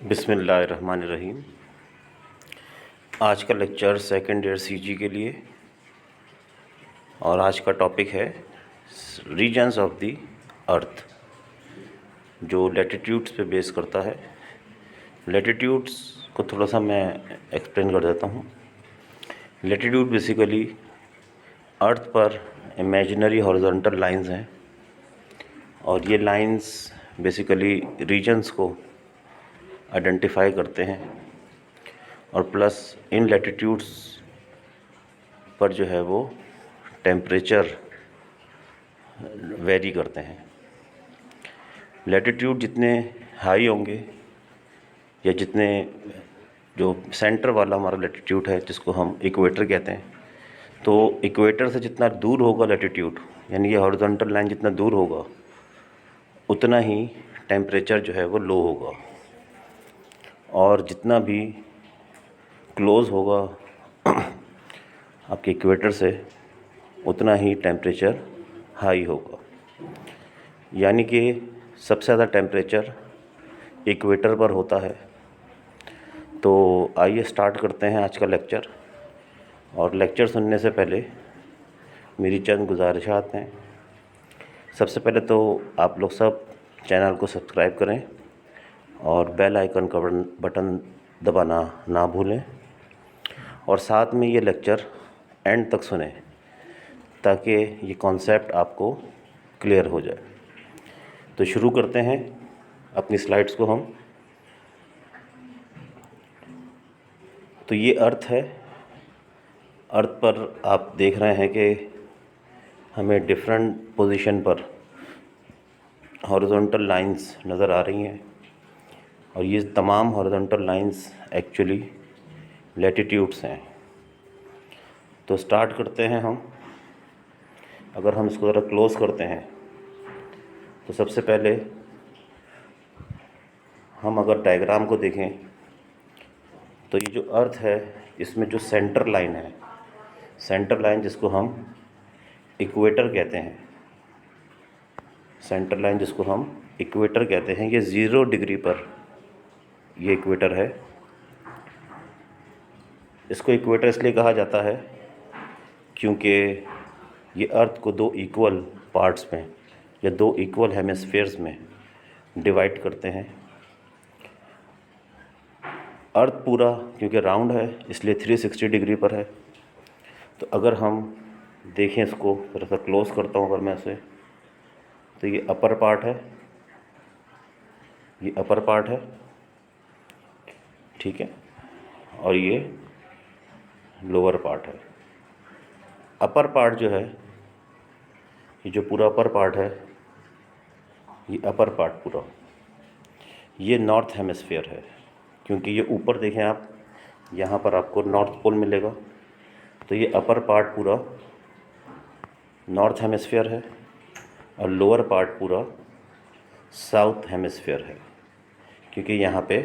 बिस्मिल्लाहिर्रहमानिर्रहीम। आज का लेक्चर सेकंड ईयर सीजी के लिए और आज का टॉपिक है रीजन्स ऑफ द अर्थ, जो लैटिट्यूड्स पे बेस करता है। लैटिट्यूड्स को थोड़ा सा मैं एक्सप्लेन कर देता हूँ। लैटिट्यूड बेसिकली अर्थ पर इमेजिनरी हॉरिजॉन्टल लाइंस हैं और ये लाइंस बेसिकली रीजन्स को आइडेंटिफाई करते हैं और प्लस इन लैटिट्यूड्स पर जो है वो टेम्परेचर वेरी करते हैं। लैटिट्यूड जितने हाई होंगे या जितने जो सेंटर वाला हमारा लैटिट्यूड है जिसको हम इक्वेटर कहते हैं, तो इक्वेटर से जितना दूर होगा लैटिट्यूड, यानी ये हॉरिजॉन्टल लाइन जितना दूर होगा उतना ही टेम्परेचर जो है वो लो होगा और जितना भी क्लोज़ होगा आपके इक्वेटर से उतना ही टेम्परेचर हाई होगा। यानी कि सबसे ज़्यादा टेम्परेचर इक्वेटर पर होता है। तो आइए स्टार्ट करते हैं आज का लेक्चर। और लेक्चर सुनने से पहले मेरी चंद गुजारिशात हैं। सबसे पहले तो आप लोग सब चैनल को सब्सक्राइब करें और बेल आइकन का बटन दबाना ना भूलें और साथ में ये लेक्चर एंड तक सुने ताकि ये कॉन्सेप्ट आपको क्लियर हो जाए। तो शुरू करते हैं अपनी स्लाइड्स को हम। तो ये अर्थ है। अर्थ पर आप देख रहे हैं कि हमें डिफरेंट पोजीशन पर हॉरिजॉन्टल लाइंस नज़र आ रही हैं और ये तमाम हॉरिजॉन्टल लाइंस एक्चुअली लैटिट्यूड्स हैं। तो स्टार्ट करते हैं हम। अगर हम इसको ज़रा क्लोज़ करते हैं तो सबसे पहले हम अगर डायग्राम को देखें तो ये जो अर्थ है इसमें जो सेंटर लाइन है, सेंटर लाइन जिसको हम इक्वेटर कहते हैं, सेंटर लाइन जिसको हम इक्वेटर कहते हैं, ये 0 डिग्री पर ये इक्वेटर है। इसको इक्वेटर इसलिए कहा जाता है क्योंकि ये अर्थ को दो इक्वल पार्ट्स में या दो इक्वल हेमिस्फीयर्स में डिवाइड करते हैं। अर्थ पूरा क्योंकि राउंड है इसलिए 360 डिग्री पर है। तो अगर हम देखें इसको थोड़ा सा क्लोज करता हूँ अगर मैं इसे, तो ये अपर पार्ट है, ये अपर पार्ट है, ठीक है, और ये लोअर पार्ट है। अपर पार्ट जो है, ये जो पूरा अपर पार्ट है, ये अपर पार्ट पूरा ये नॉर्थ हेमिस्फीयर है क्योंकि ये ऊपर देखें आप, यहाँ पर आपको नॉर्थ पोल मिलेगा। तो ये अपर पार्ट पूरा नॉर्थ हेमिस्फीयर है और लोअर पार्ट पूरा साउथ हेमिस्फीयर है क्योंकि यहाँ पे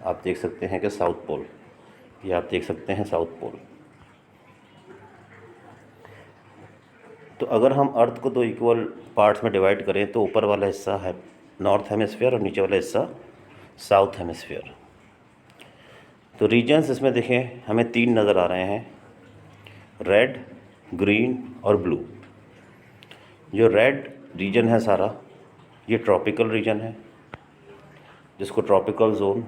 आप देख सकते हैं कि साउथ पोल, ये आप देख सकते हैं साउथ पोल। तो अगर हम अर्थ को दो इक्वल पार्ट्स में डिवाइड करें तो ऊपर वाला हिस्सा है नॉर्थ हेमिस्फीयर और नीचे वाला हिस्सा साउथ हेमिस्फीयर। तो रीजन्स इसमें देखें हमें 3 नज़र आ रहे हैं, रेड, ग्रीन और ब्लू। जो रेड रीजन है सारा ये ट्रॉपिकल रीजन है जिसको ट्रॉपिकल जोन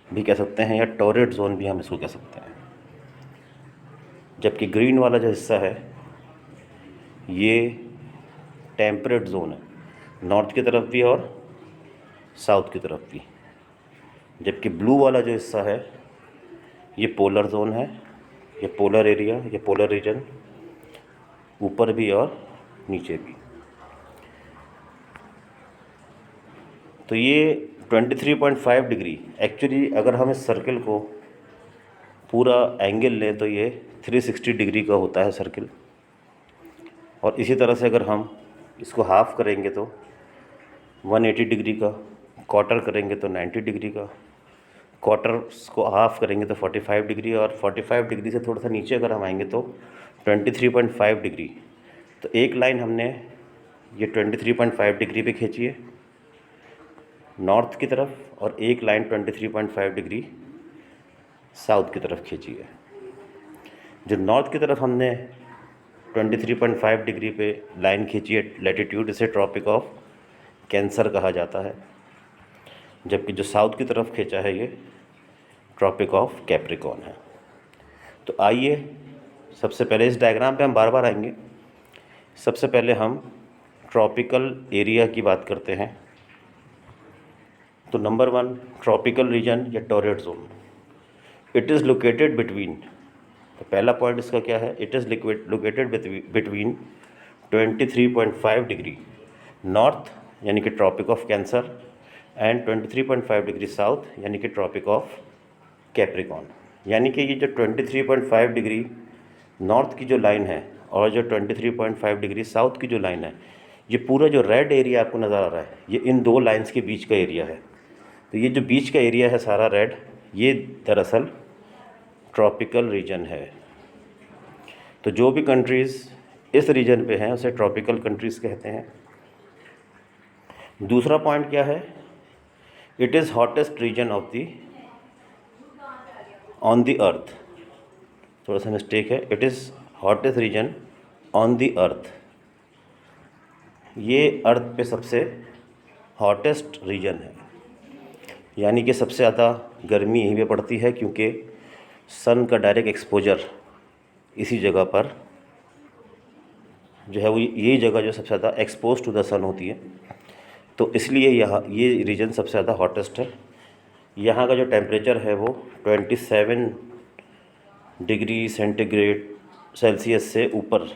भी कह सकते हैं या टॉरेट जोन भी हम इसको कह सकते हैं। जबकि ग्रीन वाला जो हिस्सा है ये टेम्परेट जोन है, नॉर्थ की तरफ भी और साउथ की तरफ भी। जबकि ब्लू वाला जो हिस्सा है ये पोलर जोन है, ये पोलर एरिया, ये पोलर रीजन, ऊपर भी और नीचे भी। तो ये 23.5 डिग्री एक्चुअली अगर हम इस सर्किल को पूरा एंगल लें तो ये 360 डिग्री का होता है सर्किल। और इसी तरह से अगर हम इसको हाफ़ करेंगे तो 180 डिग्री का, क्वार्टर करेंगे तो 90 डिग्री का, क्वार्टर्स को हाफ़ करेंगे तो 45 डिग्री और 45 डिग्री से थोड़ा सा नीचे अगर हम आएंगे तो 23.5 डिग्री। तो एक लाइन हमने ये 23.5 डिग्री पे खींची है नॉर्थ की तरफ और एक लाइन 23.5 डिग्री साउथ की तरफ खींची है। जो नॉर्थ की तरफ हमने 23.5 डिग्री पे लाइन खींची है लैटिट्यूड, इसे ट्रॉपिक ऑफ कैंसर कहा जाता है, जबकि जो साउथ की तरफ खींचा है ये ट्रॉपिक ऑफ कैप्रिकॉर्न है। तो आइए सबसे पहले इस डायग्राम पे हम बार बार आएंगे। सबसे पहले हम ट्रॉपिकल एरिया की बात करते हैं। तो नंबर 1 ट्रॉपिकल रीजन या temperate zone, it is located between, तो पहला पॉइंट इसका क्या है, it is located between 23.5 degree north यानी कि Tropic of Cancer and 23.5 degree south यानी कि ट्रॉपिक ऑफ कैप्रिकॉर्न। यानी कि ये जो 23.5 डिग्री नॉर्थ की जो लाइन है और जो 23.5 डिग्री साउथ की जो लाइन है, ये पूरा जो रेड एरिया आपको नज़र आ रहा है ये इन दो लाइंस के बीच का एरिया है। तो ये जो बीच का एरिया है सारा रेड, ये दरअसल ट्रॉपिकल रीजन है। तो जो भी कंट्रीज़ इस रीजन पे हैं उसे ट्रॉपिकल कंट्रीज़ कहते हैं। दूसरा पॉइंट क्या है, it is hottest region of the on the earth, थोड़ा सा मिस्टेक है, it is hottest region on the earth. ये अर्थ पे सबसे हॉटेस्ट रीजन है, यानी कि सबसे ज़्यादा गर्मी यहीं पे पड़ती है, क्योंकि सन का डायरेक्ट एक्सपोजर इसी जगह पर जो है वो यही जगह जो सबसे ज़्यादा एक्सपोज टू द सन होती है। तो इसलिए यहाँ ये रीजन सबसे ज़्यादा हॉटेस्ट है। यहाँ का जो टेम्परेचर है वो 27 डिग्री सेंटीग्रेड सेल्सियस से ऊपर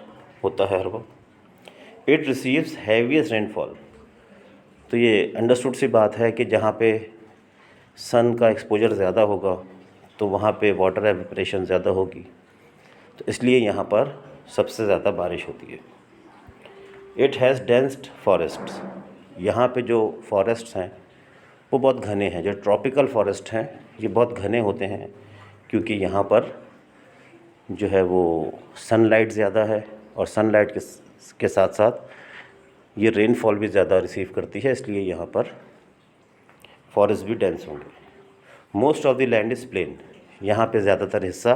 होता है हर वक्त। इट रिसीव्स हैवीएस्ट रेनफॉल, तो ये अंडरस्टूड सी बात है कि जहाँ पे सन का एक्सपोजर ज़्यादा होगा तो वहाँ पे वाटर एवेपोरेशन ज़्यादा होगी, तो इसलिए यहाँ पर सबसे ज़्यादा बारिश होती है। इट हैज़ डेंस्ड फॉरेस्ट्स, यहाँ पे जो फॉरेस्ट्स हैं वो बहुत घने हैं। जो ट्रॉपिकल फॉरेस्ट हैं ये बहुत घने होते हैं, क्योंकि यहाँ पर जो है वो सनलाइट ज़्यादा है और सनलाइट के साथ साथ ये रेनफॉल भी ज़्यादा रिसीव करती है, इसलिए यहाँ पर फॉरेस्ट भी डेंस होंगे। Most of the land is plain, यहाँ पे ज़्यादातर हिस्सा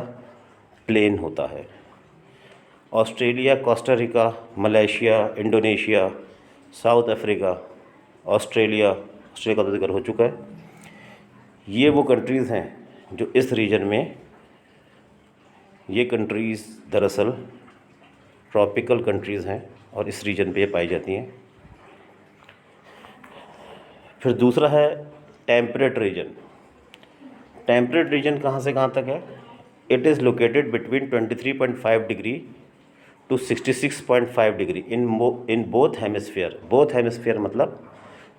प्लेन होता है। Australia, Costa Rica, Malaysia, Indonesia, South Africa, Australia का तो जिक्र हो चुका है, ये वो कंट्रीज़ हैं जो इस रीजन में, ये कंट्रीज़ दरअसल ट्रॉपिकल कंट्रीज़ हैं और इस रीजन पे ये पाई जाती हैं। फिर दूसरा है टेम्परेट रीजन। टेम्परेट रीजन कहाँ से कहाँ तक है, it is located between 23.5 degree to 66.5 degree in both hemisphere. Both hemisphere मतलब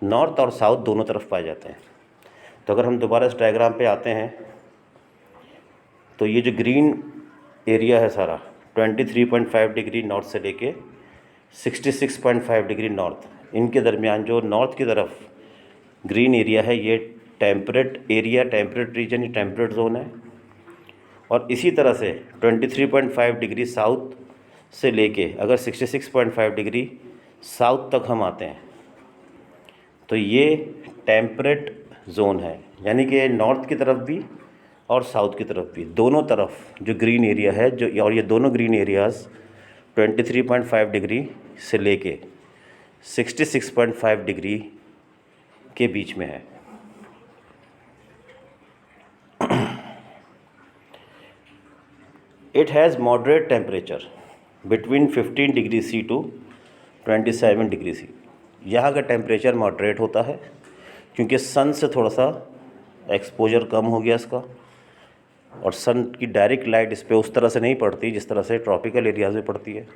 नॉर्थ और साउथ दोनों तरफ पाए जाते हैं। तो अगर हम दोबारा इस डायग्राम पे आते हैं तो ये जो ग्रीन एरिया है सारा 23.5 डिग्री नॉर्थ से लेके 66.5 डिग्री नॉर्थ, इनके दरमियान जो नॉर्थ की तरफ ग्रीन एरिया है ये टेम्परेट एरिया, टेम्परेट रीजन, ये टेम्परेट जोन है। और इसी तरह से 23.5 डिग्री साउथ से लेके अगर 66.5 डिग्री साउथ तक हम आते हैं तो ये टेम्परेट जोन है, यानी कि नॉर्थ की तरफ भी और साउथ की तरफ भी, दोनों तरफ जो ग्रीन एरिया है जो, और ये दोनों ग्रीन एरियाज़ 23.5 डिग्री से लेके 66.5 डिग्री के बीच में है। It has moderate temperature between 15 degree C to 27 degree C. यहाँ का टेम्परेचर मॉडरेट होता है क्योंकि सन से थोड़ा सा एक्सपोजर कम हो गया इसका, और सन की डायरेक्ट लाइट इस पर उस तरह से नहीं पड़ती जिस तरह से ट्रॉपिकल एरियाज़ में पड़ती है।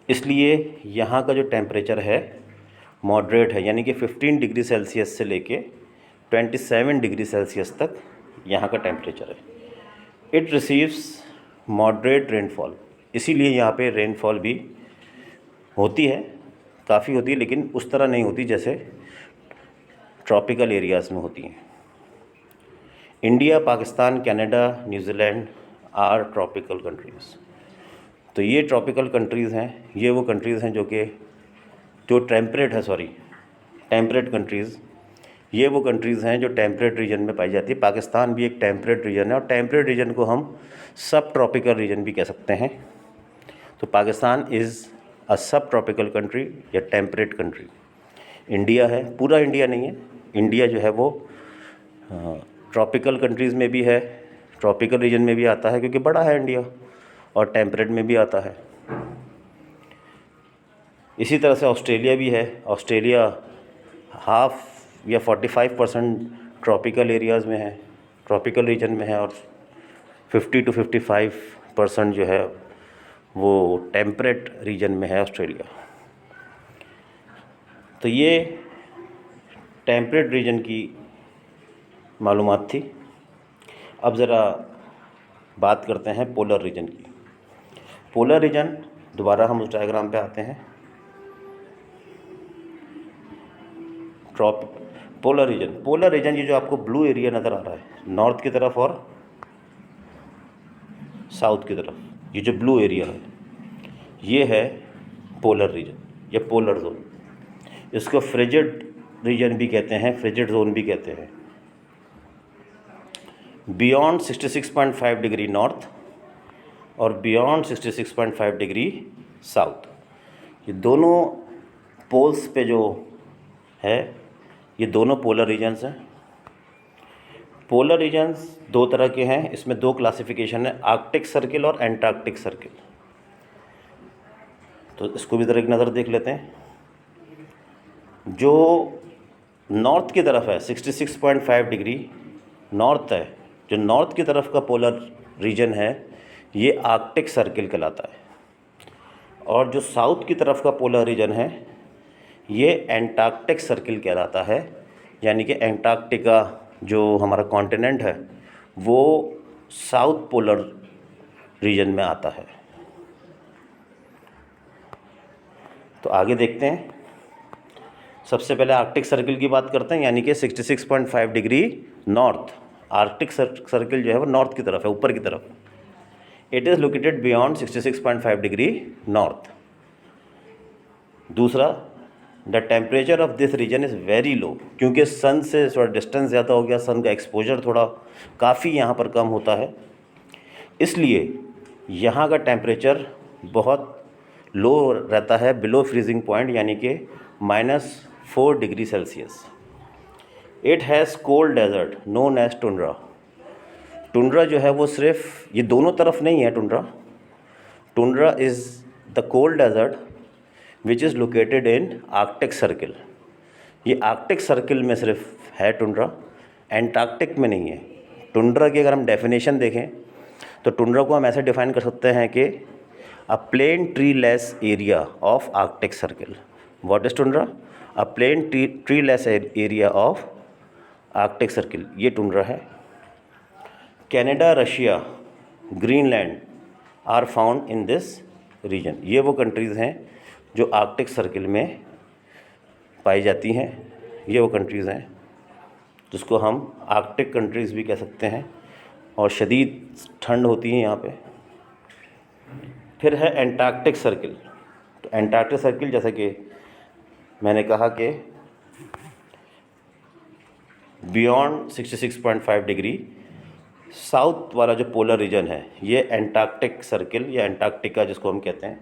इसलिए यहाँ का जो टेम्परेचर है मॉडरेट है, यानी कि 15 डिग्री सेल्सियस से लेके 27 डिग्री सेल्सियस तक यहाँ का टेम्परेचर है। इट रिसीव्स मॉडरेट रेनफॉल, इसीलिए यहाँ पे रेनफॉल भी होती है, काफ़ी होती है, लेकिन उस तरह नहीं होती जैसे ट्रॉपिकल एरियाज़ में होती हैं। India, Pakistan, Canada, New Zealand are tropical countries. तो ये ट्रॉपिकल कंट्रीज़ हैं, ये वो कंट्रीज़ हैं जो टेम्परेट कंट्रीज़, ये वो कंट्रीज़ हैं जो टेम्परेट रीजन में पाई जाती है। पाकिस्तान भी एक टेम्परेट रीजन है और टेम्परेट रीजन को हम सब ट्रॉपिकल रीजन भी कह सकते हैं। तो पाकिस्तान इज़ अ सब ट्रॉपिकल कंट्री या टेम्परेट कंट्री। इंडिया है, पूरा इंडिया नहीं है, इंडिया जो है वो ट्रॉपिकल कंट्रीज़ में भी है, ट्रॉपिकल रीजन में भी आता है क्योंकि बड़ा है इंडिया, और टेम्परेट में भी आता है। इसी तरह से ऑस्ट्रेलिया भी है। ऑस्ट्रेलिया हाफ या 45% ट्रॉपिकल एरियाज़ में है, ट्रॉपिकल रीजन में है, और 50 to 55% जो है वो टेम्परेट रीजन में है ऑस्ट्रेलिया। तो ये टेम्परेट रीजन की मालूमात थी। अब ज़रा बात करते हैं पोलर रीजन की। पोलर रीजन, दोबारा हम उस डायग्राम पे आते हैं। पोलर रीजन ये जो आपको ब्लू एरिया नज़र आ रहा है नॉर्थ की तरफ और साउथ की तरफ, ये जो ब्लू एरिया है ये है पोलर रीजन या पोलर जोन। इसको फ्रिजिड रीजन भी कहते हैं, फ्रिजिड जोन भी कहते हैं। बियॉन्ड 66.5 डिग्री नॉर्थ और बियॉन्ड 66.5 डिग्री साउथ, ये दोनों पोल्स पे जो है ये दोनों पोलर रीजन्स हैं। पोलर रीजन्स दो तरह के हैं, इसमें दो क्लासिफिकेशन है, आर्कटिक सर्किल और एंटार्क्टिक सर्किल। तो इसको भी ज़रा एक नज़र देख लेते हैं। जो नॉर्थ की तरफ है 66.5 डिग्री नॉर्थ है, जो नॉर्थ की तरफ का पोलर रीजन है ये आर्कटिक सर्किल कहलाता है, और जो साउथ की तरफ का पोलर रीजन है ये एंटार्क्टिक सर्किल कहलाता है। यानी कि एंटार्क्टिका जो हमारा कॉन्टिनेंट है वो साउथ पोलर रीजन में आता है। तो आगे देखते हैं। सबसे पहले आर्कटिक सर्किल की बात करते हैं, यानी कि 66.5 डिग्री नॉर्थ। आर्कटिक सर्किल जो है वो नॉर्थ की तरफ है, ऊपर की तरफ। It is located beyond 66.5 degree north. दूसरा, the temperature of this region is very low, क्योंकि सन से थोड़ा डिस्टेंस ज़्यादा हो गया, सन का एक्सपोजर थोड़ा काफ़ी यहाँ पर कम होता है, इसलिए यहाँ का टेम्परेचर बहुत लो रहता है, बिलो फ्रीजिंग पॉइंट, यानी कि -4 degree Celsius. It has cold desert known as tundra. Tundra जो है वो सिर्फ ये दोनों तरफ नहीं है tundra. Tundra is the cold desert which is located in Arctic circle. ये आर्कटिक सर्किल में सिर्फ है टुंड्रा, एंटार्क्टिक में नहीं है। टुंड्रा की अगर हम डेफिनेशन देखें तो टुंड्रा को हम ऐसे डिफाइन कर सकते हैं कि a plain treeless area of Arctic Circle. What is tundra? A plain treeless area of Arctic circle, ये टुंड्रा है। Canada, Russia, Greenland are found in this region. ये वो कंट्रीज़ हैं जो आर्कटिक सर्किल में पाई जाती हैं। ये वो कंट्रीज़ हैं जिसको हम आर्कटिक कंट्रीज़ भी कह सकते हैं, और शदीद ठंड होती है यहाँ पे। फिर है एंटार्क्टिक सर्किल। तो एंटार्क्टिक सर्किल, जैसा कि मैंने कहा कि बियॉन्ड 66.5 डिग्री साउथ वाला जो पोलर रीजन है ये एंटार्क्टिक सर्किल या एंटार्क्टिका जिसको हम कहते हैं,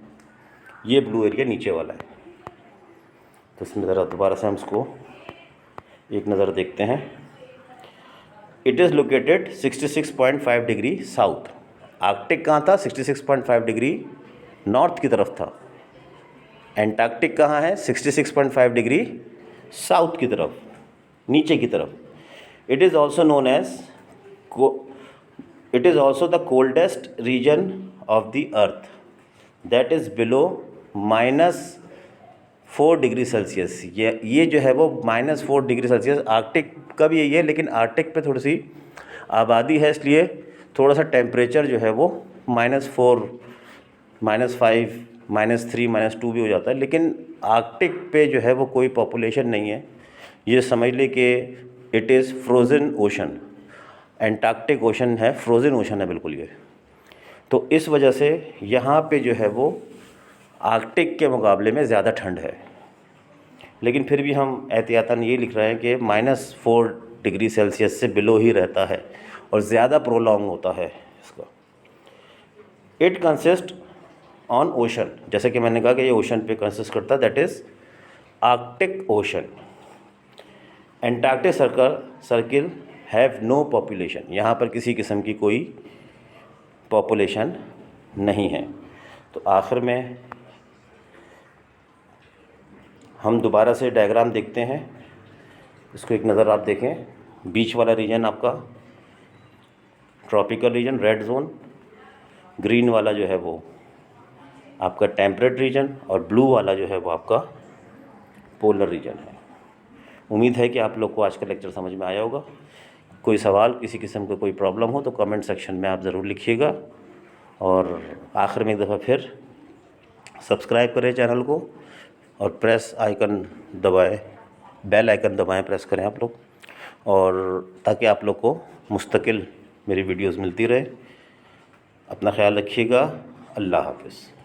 ये ब्लू एरिया नीचे वाला है। तो इसमें ज़रा दोबारा से हम इसको एक नज़र देखते हैं। It is located 66.5 degree south. Arctic कहाँ था? 66.5 डिग्री नॉर्थ की तरफ था। एंटार्क्टिक कहाँ है? 66.5 डिग्री साउथ की तरफ, नीचे की तरफ। It is also known as it is also the coldest region of the earth that is below -4 degree Celsius. ये जो है वो -4 डिग्री सेल्सियस। आर्कटिक का भी यही है, लेकिन आर्कटिक पे थोड़ी सी आबादी है, इसलिए थोड़ा सा टेम्परेचर जो है वो -4, -5, -3, -2 भी हो जाता है। लेकिन आर्कटिक पे जो है वो कोई पॉपुलेशन नहीं है। ये समझ ले कि it is frozen ocean. Antarctic ocean है, फ्रोज़न ओशन है बिल्कुल ये। तो इस वजह से यहाँ पे जो है वो आर्कटिक के मुकाबले में ज़्यादा ठंड है। लेकिन फिर भी हम एहतियातन ये लिख रहे हैं कि -4 डिग्री सेल्सियस से बिलो ही रहता है और ज़्यादा प्रोलॉन्ग होता है इसका। इट कंसिस्ट ऑन ओशन, जैसे कि मैंने कहा कि ये ओशन पे कंसिस्ट करता है, that is Arctic ocean. Antarctic circle have no population, यहाँ पर किसी किस्म की कोई पॉपुलेशन नहीं है। तो आखिर में हम दोबारा से डायग्राम देखते हैं, इसको एक नज़र आप देखें। बीच वाला रीजन आपका tropical region, red zone, green वाला जो है वो आपका टेम्परेट रीजन और ब्लू वाला जो है वो आपका पोलर रीजन है। उम्मीद है कि आप लोग को आज का लेक्चर समझ में आया होगा। कोई सवाल, किसी किस्म का कोई प्रॉब्लम हो तो कमेंट सेक्शन में आप ज़रूर लिखिएगा। और आखिर में एक दफ़ा फिर सब्सक्राइब करें चैनल को और प्रेस आइकन दबाएं, बेल आइकन दबाएं, प्रेस करें आप लोग, और ताकि आप लोग को मुस्तकिल मेरी वीडियोस मिलती रहे। अपना ख्याल रखिएगा। अल्लाह हाफ़िज़।